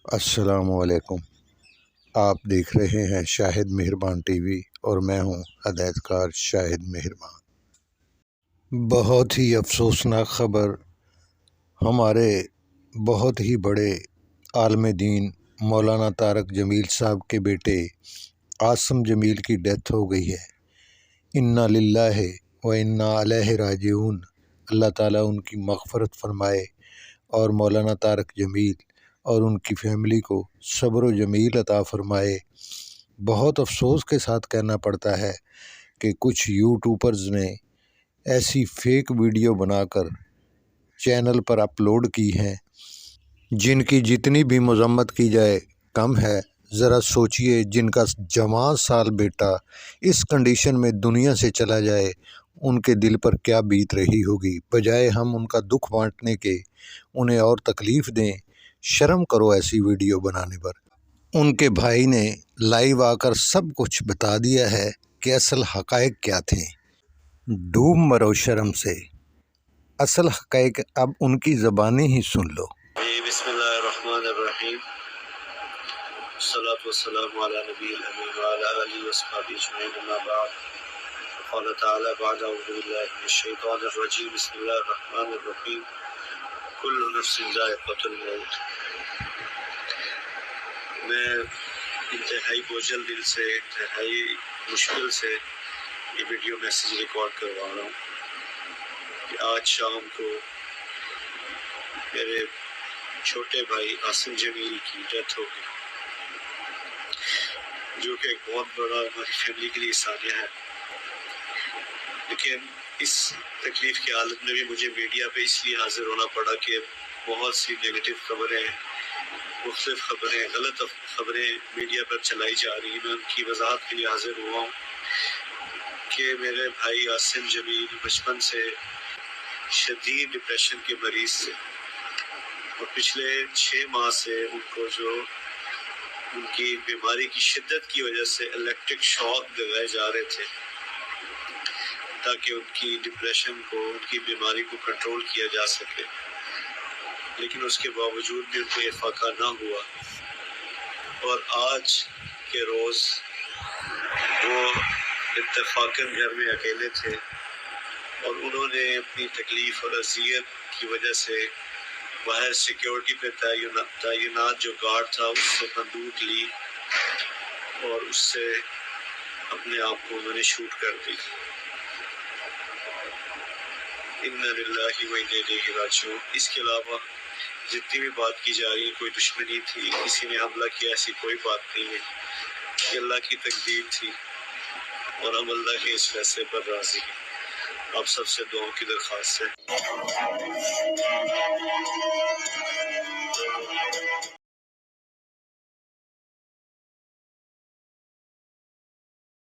السلام علیکم۔ آپ دیکھ رہے ہیں شاہد مہربان ٹی وی اور میں ہوں ہدایت کار شاہد مہربان۔ بہت ہی افسوسناک خبر ہمارے بہت ہی بڑے عالم دین مولانا طارق جمیل صاحب کے بیٹے عاصم جمیل کی ڈیتھ ہو گئی ہے۔ انا للہ و انا الیہ راجعون۔ اللہ تعالیٰ ان کی مغفرت فرمائے اور مولانا طارق جمیل اور ان کی فیملی کو صبر و جمیل عطا فرمائے۔ بہت افسوس کے ساتھ کہنا پڑتا ہے کہ کچھ یوٹیوبرز نے ایسی فیک ویڈیو بنا کر چینل پر اپلوڈ کی ہیں جن کی جتنی بھی مذمت کی جائے کم ہے۔ ذرا سوچئے، جن کا جوان سال بیٹا اس کنڈیشن میں دنیا سے چلا جائے ان کے دل پر کیا بیت رہی ہوگی۔ بجائے ہم ان کا دکھ بانٹنے کے انہیں اور تکلیف دیں۔ شرم کرو ایسی ویڈیو بنانے پر۔ ان کے بھائی نے لائیو آ کر سب کچھ بتا دیا ہے کہ اصل حقائق کیا تھے۔ ڈوب مرو شرم سے، اصل حقائق اب ان کی زبانیں ہی سن لو۔ بسم اللہ الرحمن الرحیم، والصلاة والسلام علی نبی الامین وعلی آلہ وصحبہ اجمعین، اما بعد۔ قال تعالی بعد اعوذ باللہ من الشیطان الرجیم، بسم اللہ الرحمن الرحیم، کل نفس ذائقۃ الموت۔ میں انتہائی بوجھل دل سے، انتہائی مشکل سے یہ ویڈیو میسیج ریکارڈ کروا رہا ہوں کہ آج شام کو میرے چھوٹے بھائی عاصم جمیل کی ڈیتھ ہو گئی، جو کہ ایک بہت بڑا ہماری فیملی کے لیے سانیہ ہے۔ لیکن اس تکلیف کی حالت میں بھی مجھے میڈیا پہ اس لیے حاضر ہونا پڑا کہ بہت سی نیگیٹو خبریں، مختلف خبریں، غلط خبریں میڈیا پر چلائی جا رہی ہیں۔ میں ان کی وضاحت کے لیے حاضر ہوا ہوں کہ میرے بھائی عاصم جمیل بچپن سے شدید ڈپریشن کے مریض تھے اور پچھلے 6 ماہ سے ان کو جو ان کی بیماری کی شدت کی وجہ سے الیکٹرک شاک لگائے جا رہے تھے تاکہ ان کی ڈپریشن کو، ان کی بیماری کو کنٹرول کیا جا سکے، لیکن اس کے باوجود بھی ان کو افاقہ نہ ہوا۔ اور آج کے روز وہ اتفاقاً گھر میں اکیلے تھے اور انہوں نے اپنی تکلیف اور اذیت کی وجہ سے باہر سیکیورٹی پہ تعینات جو گارڈ تھا اس سے بندوق لی اور اس سے اپنے آپ کو انہوں نے شوٹ کر دی۔ انا للہ و انا الیہ راجعون۔ اس کے علاوہ جتنی بھی بات کی جا رہی ہے، کوئی دشمنی تھی، کسی نے حملہ کیا، ایسی کوئی بات نہیں ہے۔ یہ اللہ کی تقدیر تھی اور ہم اللہ کے اس فیصلے پر راضی ہیں۔ آپ سب سے دعاؤں کی درخواست ہے۔